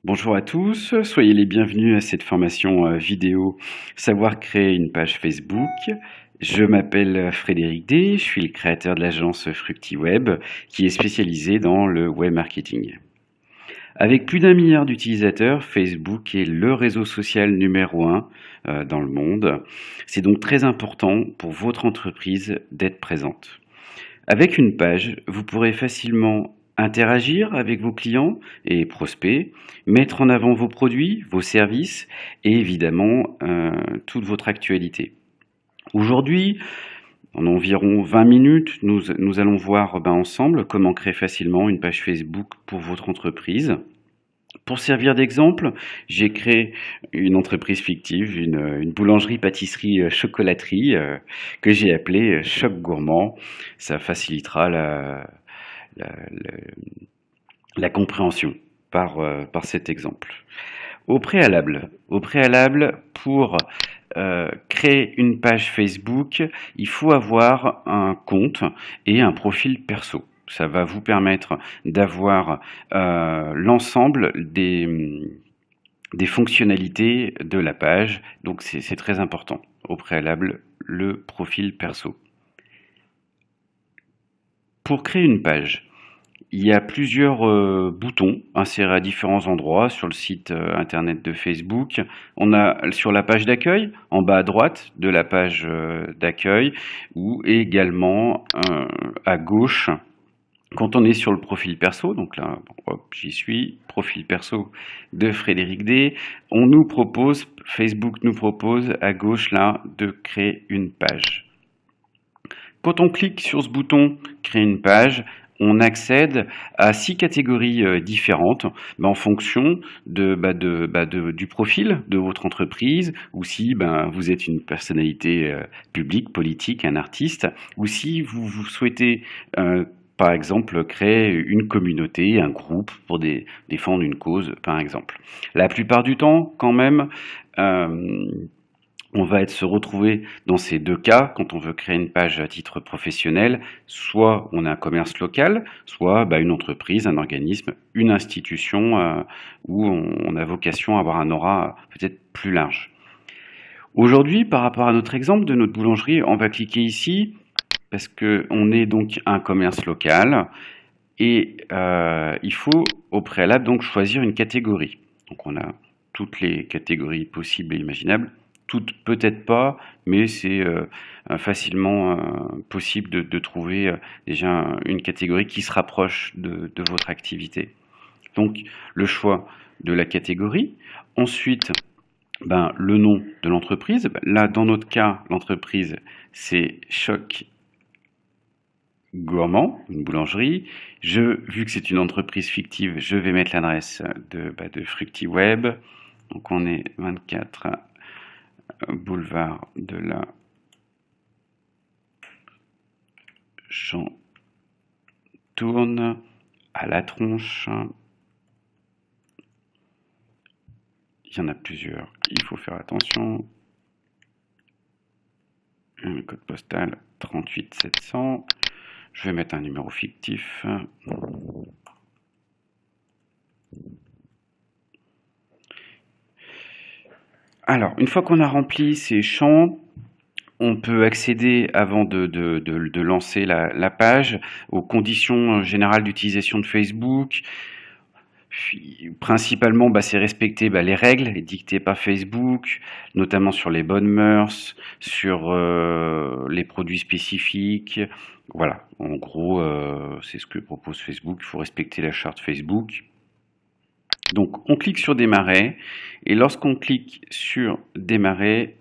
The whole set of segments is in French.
Bonjour à tous, soyez les bienvenus à cette formation vidéo Savoir créer une page Facebook. Je m'appelle Frédéric D, je suis le créateur de l'agence FructiWeb qui est spécialisée dans le web marketing. Avec plus d'1 milliard d'utilisateurs, Facebook est le réseau social numéro 1 dans le monde. C'est donc très important pour votre entreprise d'être présente. Avec une page, vous pourrez facilement interagir avec vos clients et prospects, mettre en avant vos produits, vos services et évidemment toute votre actualité. Aujourd'hui, en environ 20 minutes, nous allons voir ensemble comment créer facilement une page Facebook pour votre entreprise. Pour servir d'exemple, j'ai créé une entreprise fictive, une boulangerie-pâtisserie-chocolaterie que j'ai appelée Choc Gourmand. Ça facilitera la- la compréhension par cet exemple. Au préalable, pour créer une page Facebook, il faut avoir un compte et un profil perso. Ça va vous permettre d'avoir l'ensemble des fonctionnalités de la page. Donc c'est très important. Au préalable, le profil perso. Pour créer une page, il y a plusieurs boutons insérés à différents endroits sur le site internet de Facebook. On a sur la page d'accueil, en bas à droite de la page d'accueil, ou également à gauche quand on est sur le profil perso. Donc là, hop, j'y suis, profil perso de Frédéric D. Facebook nous propose à gauche là de créer une page. Quand on clique sur ce bouton créer une page, on accède à 6 catégories différentes en fonction du profil de votre entreprise, ou si vous êtes une personnalité publique, politique, un artiste, ou si vous souhaitez par exemple créer une communauté, un groupe pour défendre une cause par exemple. La plupart du temps quand même, on va se retrouver dans ces deux cas quand on veut créer une page à titre professionnel. Soit on a un commerce local, soit une entreprise, un organisme, une institution où on a vocation à avoir un aura peut-être plus large. Aujourd'hui, par rapport à notre exemple de notre boulangerie, on va cliquer ici parce qu'on est donc un commerce local et il faut au préalable donc choisir une catégorie. Donc on a toutes les catégories possibles et imaginables. Toutes peut-être pas, mais c'est facilement possible de trouver déjà une catégorie qui se rapproche de votre activité. Donc le choix de la catégorie. Ensuite, le nom de l'entreprise. Là, dans notre cas, l'entreprise, c'est Choc Gourmand, une boulangerie. Vu que c'est une entreprise fictive, je vais mettre l'adresse de FructiWeb. Donc on est 24 boulevard de la Chantourne à La Tronche. Il y en a plusieurs, il faut faire attention. Le code postal 38 700. Je vais mettre un numéro fictif. Alors, une fois qu'on a rempli ces champs, on peut accéder, avant de lancer la page, aux conditions générales d'utilisation de Facebook. Principalement, c'est respecter les règles dictées par Facebook, notamment sur les bonnes mœurs, sur les produits spécifiques. Voilà, en gros, c'est ce que propose Facebook. Il faut respecter la charte Facebook. Donc, on clique sur démarrer, et lorsqu'on clique sur démarrer,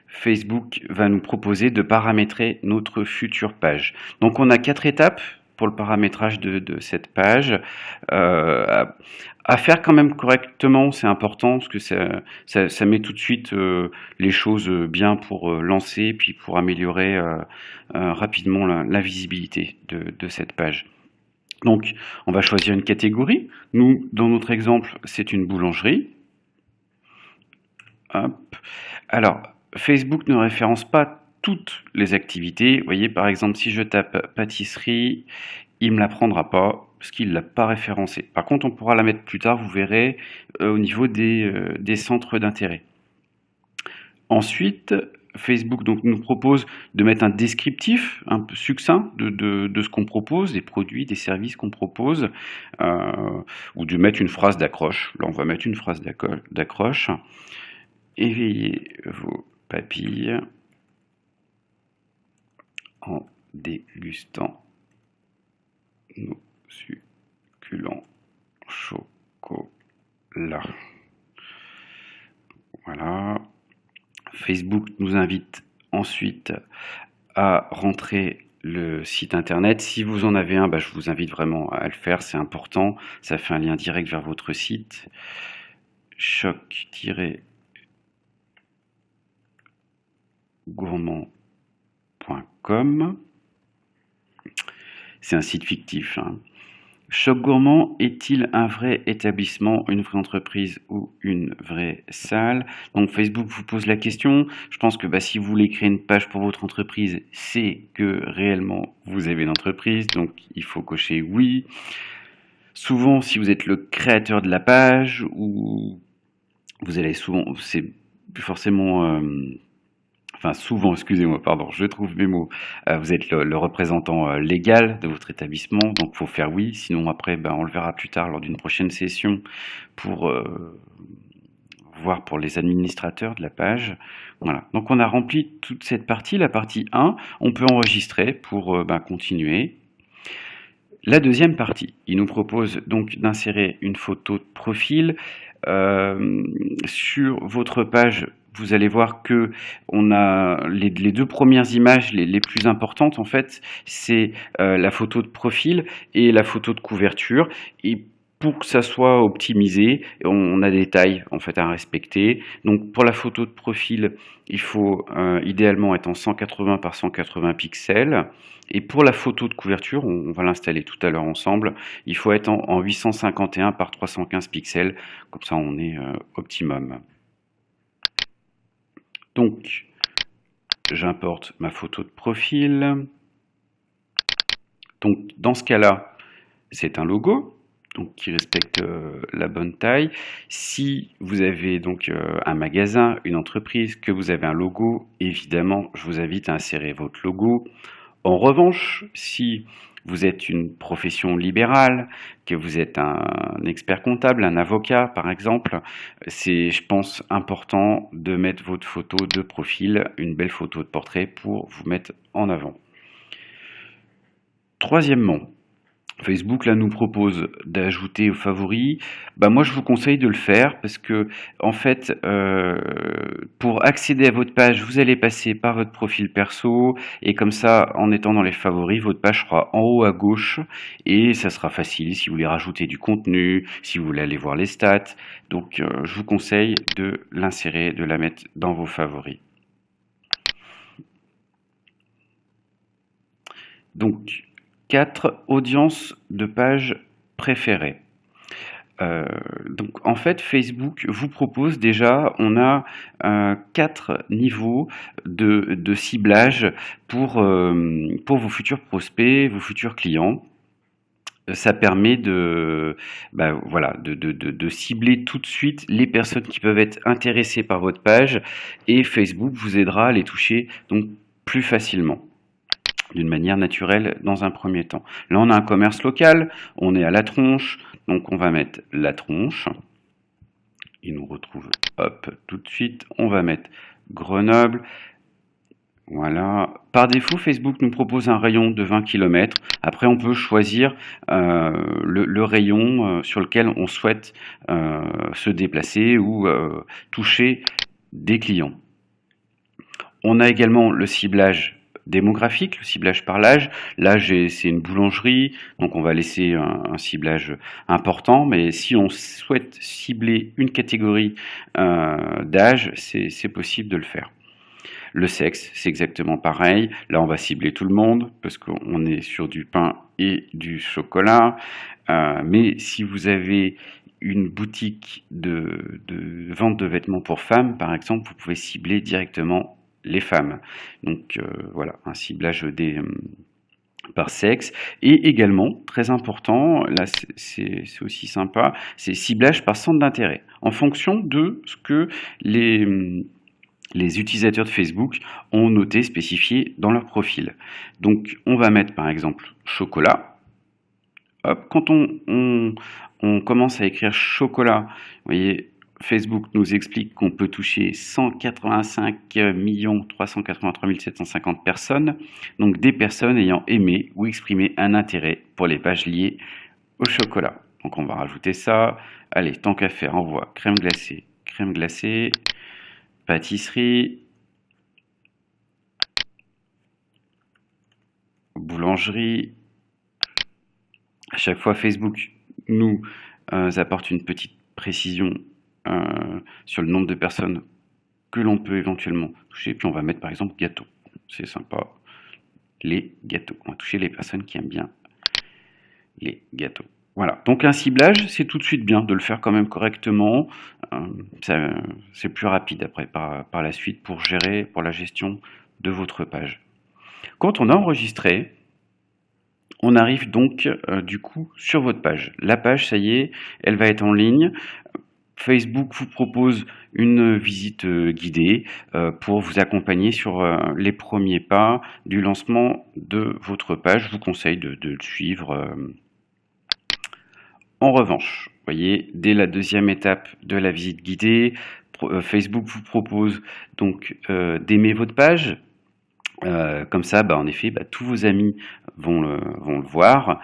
Facebook va nous proposer de paramétrer notre future page. Donc on a 4 étapes pour le paramétrage de cette page. À faire quand même correctement, c'est important, parce que ça met tout de suite les choses bien pour lancer, puis pour améliorer rapidement la visibilité de cette page. Donc on va choisir une catégorie. Nous, dans notre exemple, c'est une boulangerie. Hop. Alors, Facebook ne référence pas toutes les activités. Vous voyez, par exemple, si je tape pâtisserie, il me la prendra pas parce qu'il l'a pas référencée. Par contre, on pourra la mettre plus tard, vous verrez, au niveau des centres d'intérêt. Ensuite, Facebook donc, nous propose de mettre un descriptif un peu succinct de ce qu'on propose, des produits, des services qu'on propose, ou de mettre une phrase d'accroche. Là, on va mettre une phrase d'accroche. Éveillez vos papilles en dégustant nos succulents chocolats. Voilà. Facebook nous invite ensuite à rentrer le site internet. Si vous en avez un, je vous invite vraiment à le faire, c'est important. Ça fait un lien direct vers votre site. choc-gourmand.com. C'est un site fictif, hein. Choc Gourmand est-il un vrai établissement, une vraie entreprise ou une vraie salle? Donc Facebook vous pose la question. Je pense que si vous voulez créer une page pour votre entreprise, c'est que réellement vous avez une entreprise, donc il faut cocher oui. Souvent, si vous êtes le créateur de la page, ou vous allez souvent, c'est plus forcément... souvent, excusez-moi, pardon, je trouve mes mots. Vous êtes le représentant légal de votre établissement, donc il faut faire oui. Sinon, après, on le verra plus tard lors d'une prochaine session pour voir pour les administrateurs de la page. Voilà. Donc, on a rempli toute cette partie. La partie 1, on peut enregistrer pour continuer. La deuxième partie, il nous propose donc d'insérer une photo de profil. Sur votre page, vous allez voir que on a les deux premières images les plus importantes en fait, c'est la photo de profil et la photo de couverture. Et pour que ça soit optimisé, on a des tailles en fait à respecter. Donc pour la photo de profil, il faut idéalement être en 180 par 180 pixels. Et pour la photo de couverture, on va l'installer tout à l'heure ensemble, il faut être en 851 par 315 pixels, comme ça on est optimum. Donc, j'importe ma photo de profil. Donc, dans ce cas-là, c'est un logo donc, qui respecte la bonne taille. Si vous avez donc un magasin, une entreprise, que vous avez un logo, évidemment, je vous invite à insérer votre logo. En revanche, si vous êtes une profession libérale, que vous êtes un expert comptable, un avocat par exemple, c'est, je pense, important de mettre votre photo de profil, une belle photo de portrait pour vous mettre en avant. Troisièmement, Facebook là nous propose d'ajouter aux favoris. Moi je vous conseille de le faire parce que en fait pour accéder à votre page vous allez passer par votre profil perso et comme ça en étant dans les favoris votre page sera en haut à gauche et ça sera facile si vous voulez rajouter du contenu, si vous voulez aller voir les stats. Donc je vous conseille de l'insérer, de la mettre dans vos favoris. Donc 4 audiences de pages préférées. Donc en fait Facebook vous propose déjà, on a 4 niveaux de ciblage pour vos futurs prospects, vos futurs clients. Ça permet de cibler tout de suite les personnes qui peuvent être intéressées par votre page et Facebook vous aidera à les toucher donc plus facilement, d'une manière naturelle dans un premier temps. Là, on a un commerce local, on est à La Tronche, donc on va mettre La Tronche. Il nous retrouve, hop, tout de suite. On va mettre Grenoble. Voilà. Par défaut, Facebook nous propose un rayon de 20 km. Après, on peut choisir le rayon sur lequel on souhaite se déplacer ou toucher des clients. On a également le ciblage démographique, le ciblage par l'âge. L'âge, c'est une boulangerie, donc on va laisser un ciblage important, mais si on souhaite cibler une catégorie d'âge, c'est possible de le faire. Le sexe, c'est exactement pareil. Là, on va cibler tout le monde, parce qu'on est sur du pain et du chocolat. Mais si vous avez une boutique de vente de vêtements pour femmes, par exemple, vous pouvez cibler directement les femmes. Donc voilà, un ciblage par sexe, et également, très important, là c'est aussi sympa, c'est ciblage par centre d'intérêt, en fonction de ce que les utilisateurs de Facebook ont noté, spécifié dans leur profil. Donc on va mettre par exemple chocolat. Hop, quand on commence à écrire chocolat, vous voyez, Facebook nous explique qu'on peut toucher 185 383 750 personnes, donc des personnes ayant aimé ou exprimé un intérêt pour les pages liées au chocolat. Donc on va rajouter ça. Allez, tant qu'à faire, envoie crème glacée, pâtisserie, boulangerie. À chaque fois, Facebook nous apporte une petite précision sur le nombre de personnes que l'on peut éventuellement toucher. Puis on va mettre par exemple gâteau. C'est sympa. Les gâteaux. On va toucher les personnes qui aiment bien les gâteaux. Voilà. Donc un ciblage, c'est tout de suite bien de le faire quand même correctement. C'est plus rapide après par la suite pour la gestion de votre page. Quand on a enregistré, on arrive donc du coup sur votre page. La page, ça y est, elle va être en ligne. Facebook vous propose une visite guidée pour vous accompagner sur les premiers pas du lancement de votre page. Je vous conseille de le suivre. En revanche, vous voyez, dès la deuxième étape de la visite guidée, Facebook vous propose donc d'aimer votre page. Comme ça, en effet, tous vos amis vont le voir.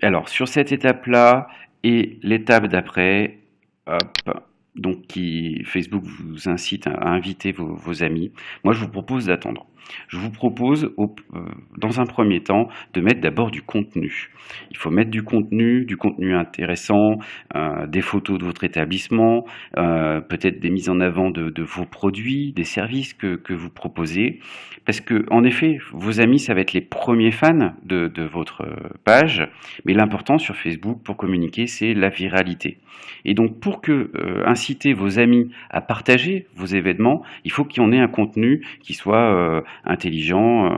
Alors, sur cette étape-là et l'étape d'après, donc Facebook vous incite à inviter vos amis. Moi, je vous propose d'attendre. Je vous propose, dans un premier temps, de mettre d'abord du contenu. Il faut mettre du contenu intéressant, des photos de votre établissement, peut-être des mises en avant de vos produits, des services que vous proposez. Parce que, en effet, vos amis, ça va être les premiers fans de votre page. Mais l'important sur Facebook, pour communiquer, c'est la viralité. Et donc, pour inciter vos amis à partager vos événements, il faut qu'il y en ait un contenu qui soit intelligent,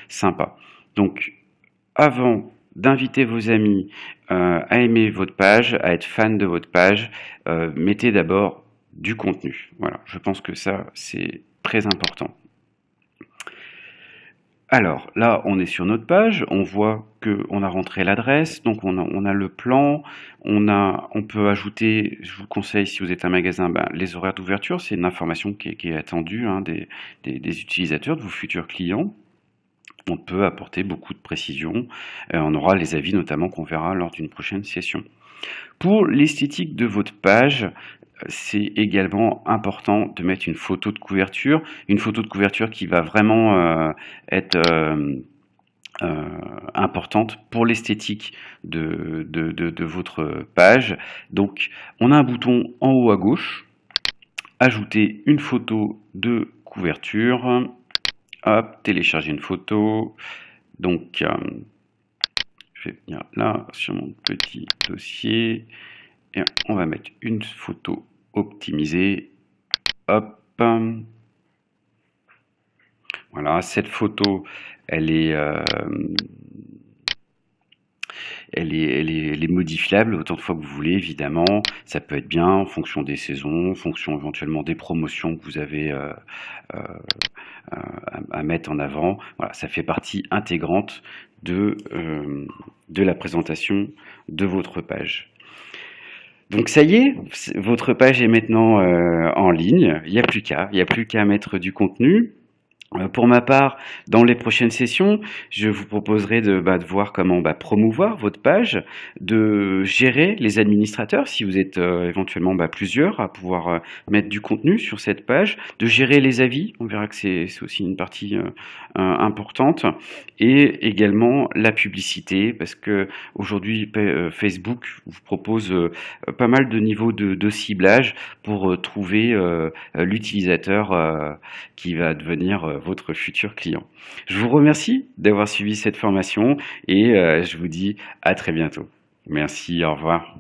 sympa. Donc, avant d'inviter vos amis à aimer votre page, à être fan de votre page, mettez d'abord du contenu. Voilà, je pense que ça, c'est très important. Alors là, on est sur notre page, on voit qu'on a rentré l'adresse, donc on a le plan, on peut ajouter, je vous conseille si vous êtes un magasin, les horaires d'ouverture, c'est une information qui est attendue des utilisateurs, de vos futurs clients. On peut apporter beaucoup de précisions, on aura les avis notamment qu'on verra lors d'une prochaine session. Pour l'esthétique de votre page, c'est également important de mettre une photo de couverture qui va vraiment être importante pour l'esthétique de votre page. Donc, on a un bouton en haut à gauche, ajouter une photo de couverture, hop, télécharger une photo. Donc, je vais venir là sur mon petit dossier. Et on va mettre une photo optimisée. Hop. Voilà, cette photo, elle est modifiable autant de fois que vous voulez, évidemment. Ça peut être bien en fonction des saisons, en fonction éventuellement des promotions que vous avez à mettre en avant. Voilà, ça fait partie intégrante de la présentation de votre page. Donc ça y est, votre page est maintenant en ligne, il n'y a plus qu'à mettre du contenu. Pour ma part, dans les prochaines sessions, je vous proposerai de voir comment promouvoir votre page, de gérer les administrateurs, si vous êtes éventuellement plusieurs à pouvoir mettre du contenu sur cette page, de gérer les avis, on verra que c'est aussi une partie importante, et également la publicité, parce que aujourd'hui Facebook vous propose pas mal de niveaux de ciblage pour trouver l'utilisateur qui va devenir votre futur client. Je vous remercie d'avoir suivi cette formation et je vous dis à très bientôt. Merci, au revoir.